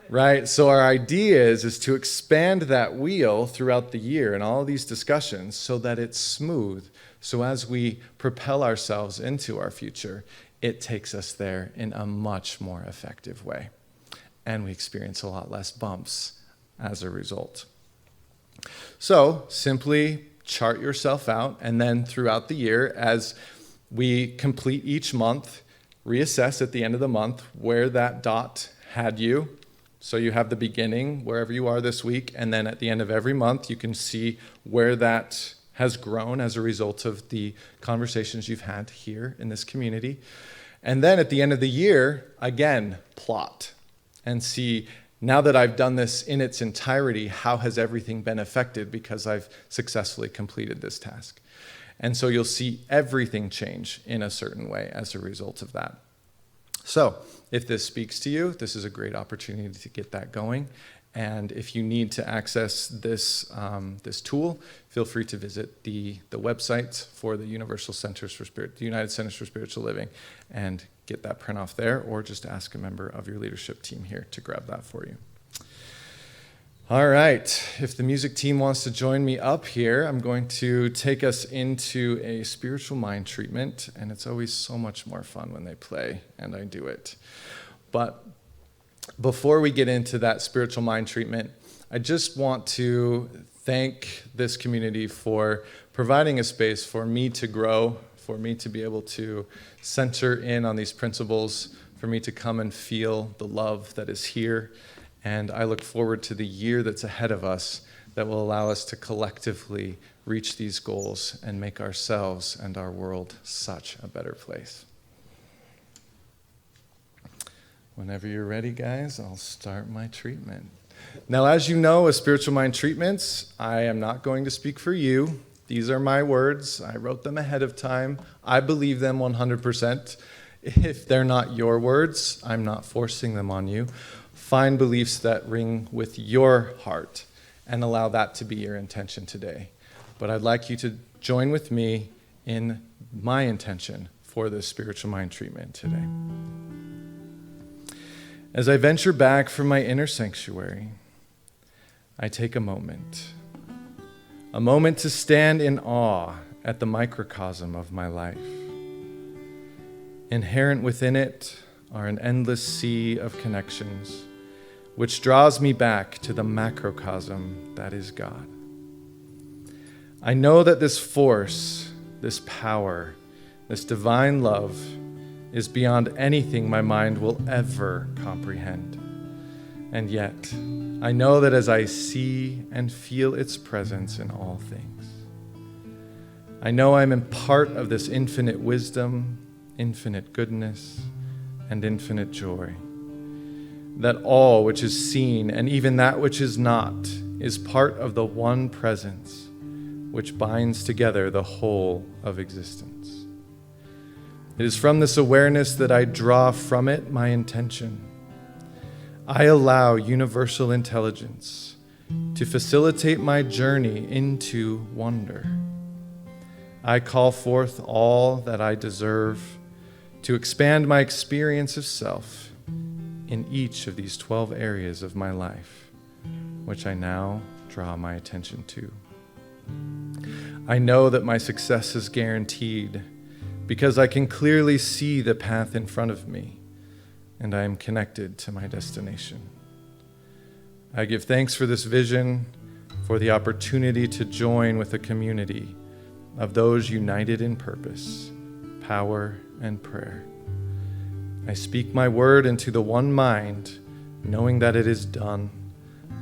right? So our idea is to expand that wheel throughout the year and all of these discussions so that it's smooth. So as we propel ourselves into our future, it takes us there in a much more effective way. And we experience a lot less bumps as a result. So simply chart yourself out, and then throughout the year, as we complete each month, reassess at the end of the month where that dot had you. So you have the beginning, wherever you are this week, and then at the end of every month, you can see where that has grown as a result of the conversations you've had here in this community. And then at the end of the year, again, plot and see, now that I've done this in its entirety, how has everything been affected because I've successfully completed this task? And so you'll see everything change in a certain way as a result of that. So if this speaks to you, this is a great opportunity to get that going. And if you need to access this tool, feel free to visit the website for the United Centers for Spiritual Living and get that print off there, or just ask a member of your leadership team here to grab that for you. All right, if the music team wants to join me up here, I'm going to take us into a spiritual mind treatment, and it's always so much more fun when they play and I do it. But before we get into that spiritual mind treatment, I just want to thank this community for providing a space for me to grow, for me to be able to center in on these principles, for me to come and feel the love that is here. And I look forward to the year that's ahead of us that will allow us to collectively reach these goals and make ourselves and our world such a better place. Whenever you're ready, guys, I'll start my treatment. Now, as you know, with spiritual mind treatments, I am not going to speak for you. These are my words. I wrote them ahead of time. I believe them 100%. If they're not your words, I'm not forcing them on you. Find beliefs that ring with your heart and allow that to be your intention today. But I'd like you to join with me in my intention for this spiritual mind treatment today. As I venture back from my inner sanctuary, I take a moment to stand in awe at the microcosm of my life. Inherent within it are an endless sea of connections, which draws me back to the macrocosm that is God. I know that this force, this power, this divine love is beyond anything my mind will ever comprehend. And yet, I know that as I see and feel its presence in all things, I know I'm in part of this infinite wisdom, infinite goodness, and infinite joy. That all which is seen and even that which is not is part of the one presence which binds together the whole of existence. It is from this awareness that I draw from it my intention. I allow universal intelligence to facilitate my journey into wonder. I call forth all that I deserve to expand my experience of self in each of these 12 areas of my life, which I now draw my attention to. I know that my success is guaranteed because I can clearly see the path in front of me, and I am connected to my destination. I give thanks for this vision, for the opportunity to join with a community of those united in purpose, power, and prayer. I speak my word into the one mind, knowing that it is done,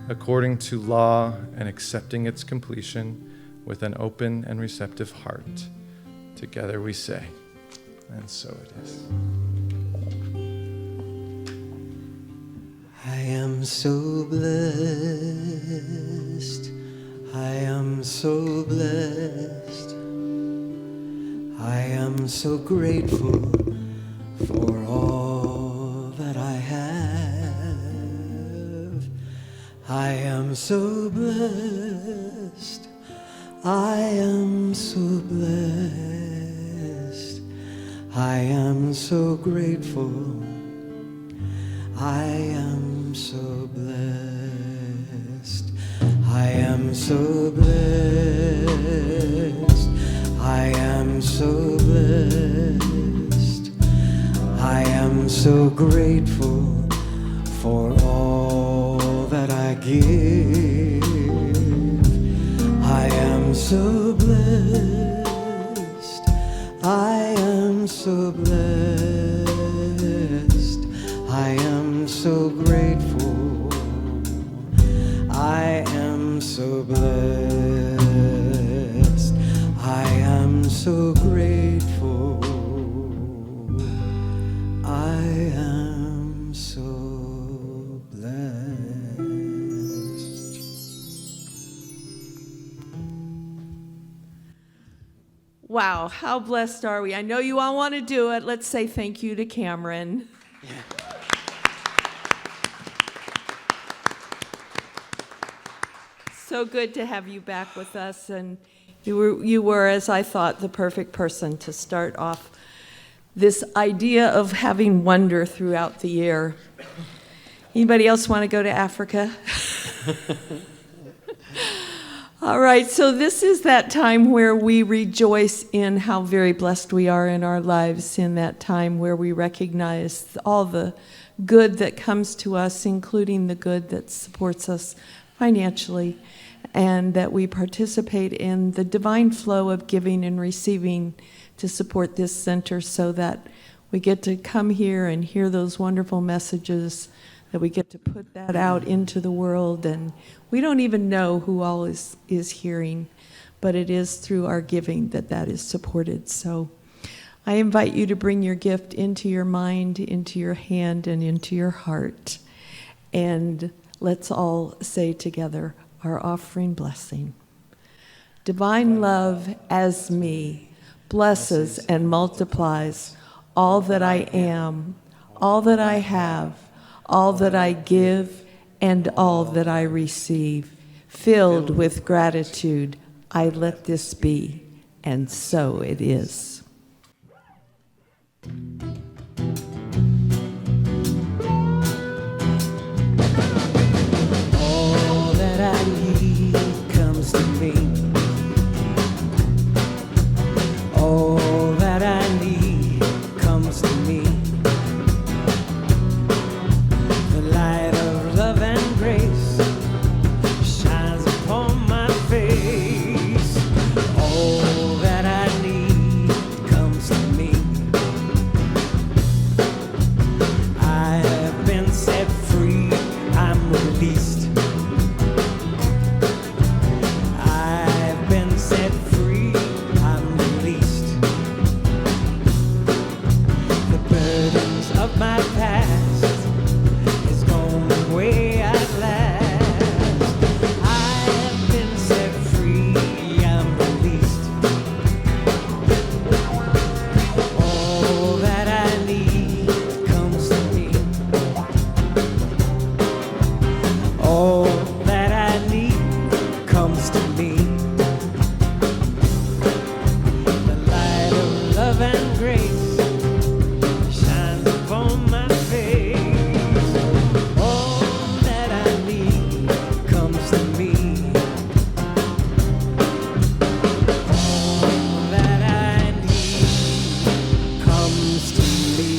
according to law and accepting its completion with an open and receptive heart. Together we say, and so it is. I am so blessed. I am so blessed. I am so grateful for all that I have. I am so blessed. I am so blessed. I am so grateful. I am so blessed. I am so blessed. I am so blessed. I am so grateful for all that I give. I am so blessed. I am so blessed. I am so grateful. I am so blessed. I am so grateful. I am so blessed. Wow, how blessed are we? I know you all want to do it. Let's say thank you to Kamrin. So good to have you back with us, and you were, as I thought, the perfect person to start off this idea of having wonder throughout the year. Anybody else want to go to Africa? All right, so this is that time where we rejoice in how very blessed we are in our lives, in that time where we recognize all the good that comes to us, including the good that supports us financially, and that we participate in the divine flow of giving and receiving to support this center, so that we get to come here and hear those wonderful messages, that we get to put that out into the world, and we don't even know who all is hearing, but it is through our giving that is supported. So I invite you to bring your gift into your mind, into your hand, and into your heart, and let's all say together our offering blessing. Divine love as me blesses and multiplies all that I am, all that I have, all that I give, and all that I receive. Filled with gratitude, I let this be, and so it is. All that I need comes to me. All that I need comes to me. The light of love and grace shines upon my face. All that I need comes to me. I have been set free, I'm released. I've been set free, I'm released. The burdens of my past is gone away at last. I have been set free, I'm released. All that I need comes to me. All that I need comes to me. The light of love and grace shines upon my face. All that I need comes to me. All that I need comes to me.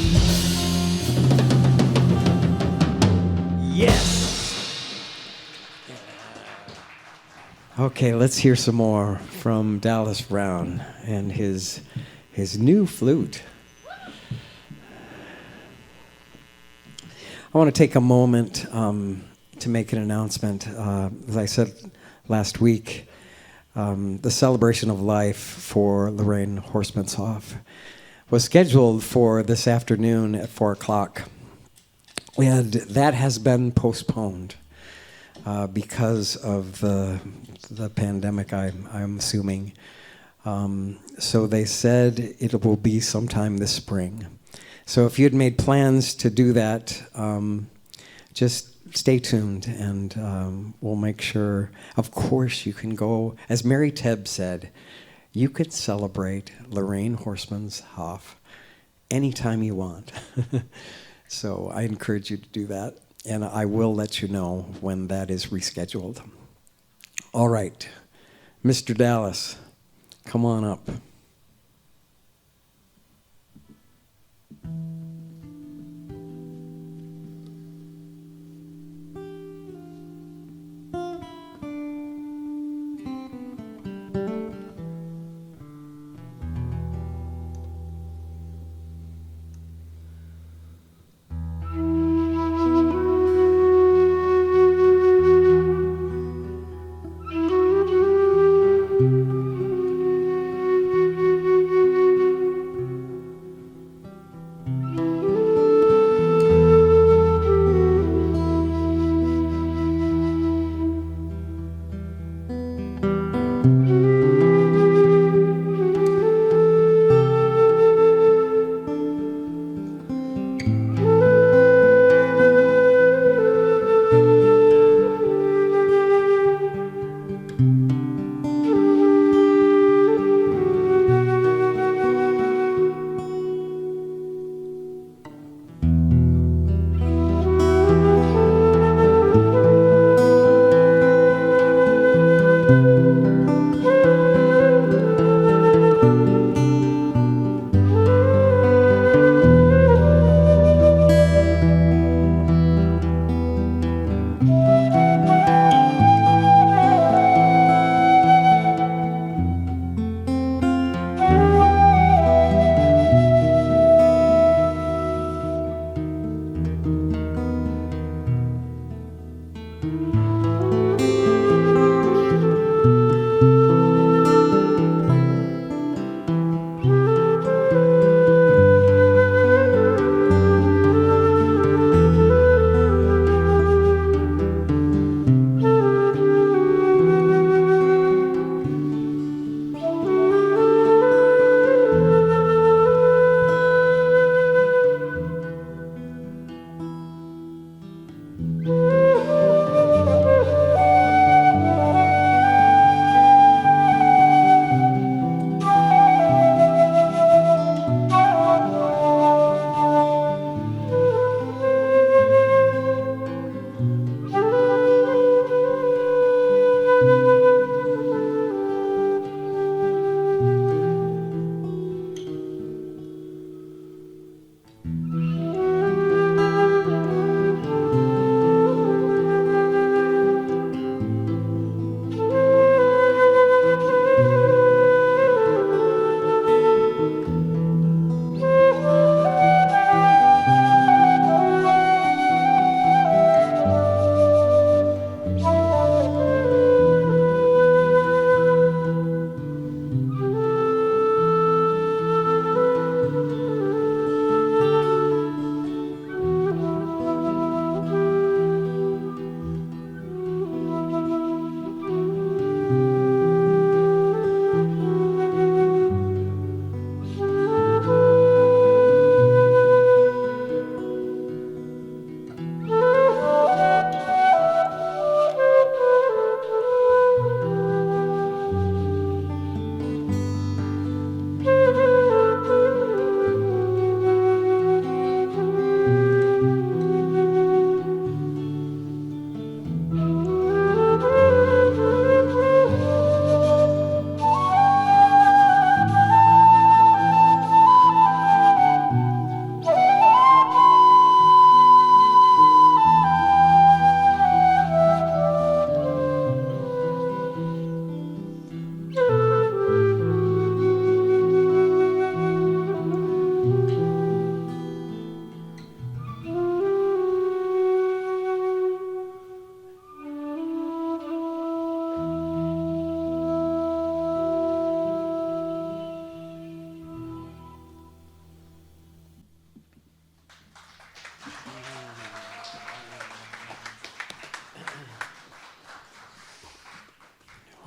Yes. Okay, let's hear some more from Dallas Brown and his new flute. I want to take a moment to make an announcement. As I said last week, the celebration of life for Lorraine Horstmanshoff was scheduled for this afternoon at 4 o'clock. And that has been postponed because of the pandemic, I'm assuming. So they said it will be sometime this spring. So if you had made plans to do that, just stay tuned, and we'll make sure. Of course, you can go, as Mary Tebb said, you could celebrate Lorraine Horstmanshoff anytime you want. So I encourage you to do that, and I will let you know when that is rescheduled. All right, Mr. Dallas, come on up.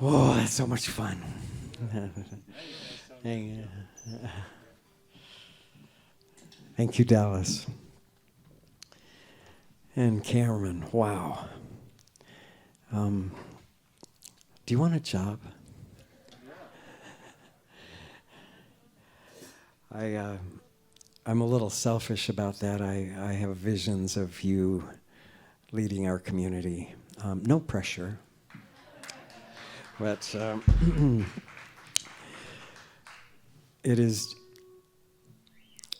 Oh, that's so much fun. Thank you, Dallas. And Cameron, wow. Do you want a job? I'm a little selfish about that. I have visions of you leading our community. No pressure. But it is,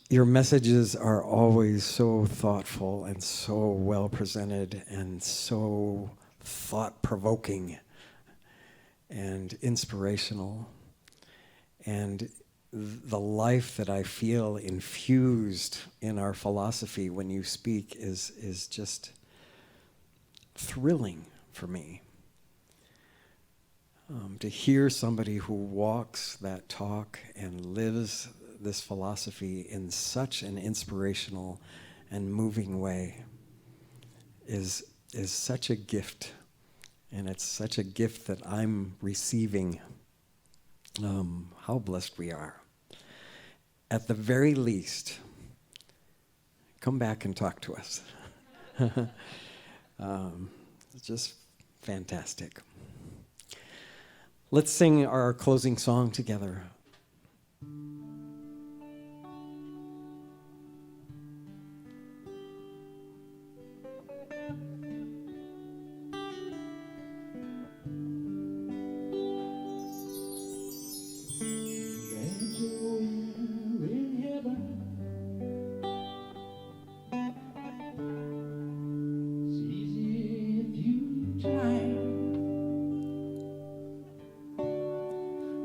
your messages are always so thoughtful and so well presented and so thought-provoking and inspirational. And the life that I feel infused in our philosophy when you speak is just thrilling for me. To hear somebody who walks that talk and lives this philosophy in such an inspirational and moving way is such a gift. And it's such a gift that I'm receiving. How blessed we are. At the very least, come back and talk to us. It's just fantastic. Let's sing our closing song together.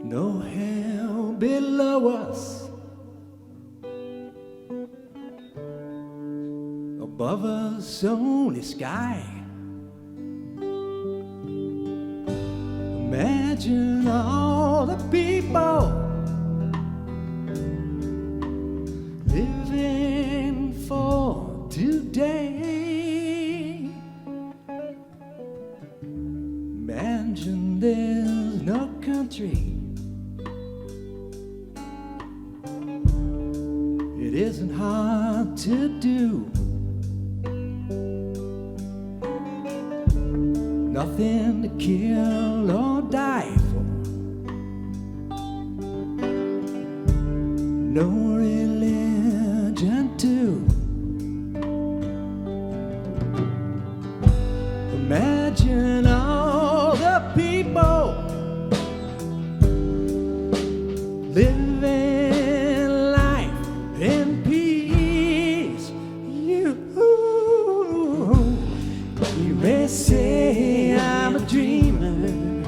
No hell below us, above us only sky. Imagine all the people living for today. Imagine there's no country. It isn't hard to do. Nothing to kill or die for. No religion too. Imagine all the people living life in peace. You may say I'm a dreamer,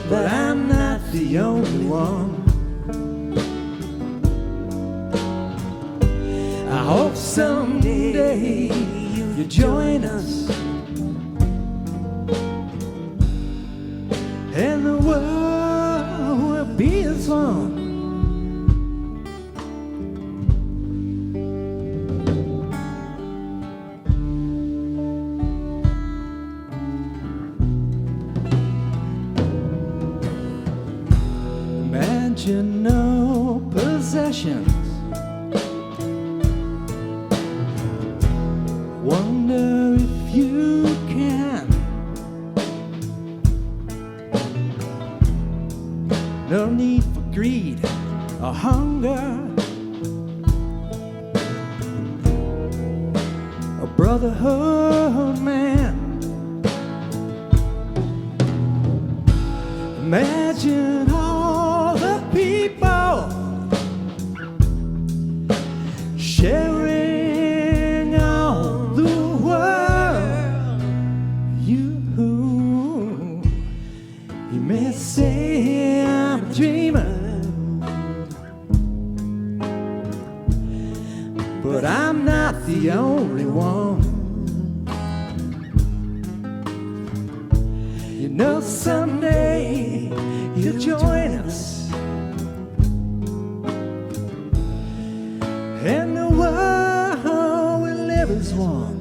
but I'm not the only one. I hope someday you join us, and the world will be as one. Imagine no possessions. Wonder if you can. No need for greed or hunger. A brotherhood man. Imagine all the people sharing all the world. You may say I'm a dreamer, but I'm not the only one. You know someday you'll join us, and the world will live as one.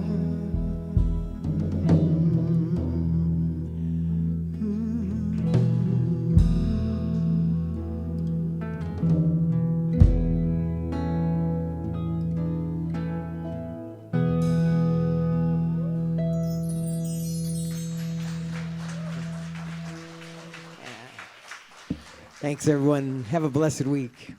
Thanks, everyone. Have a blessed week.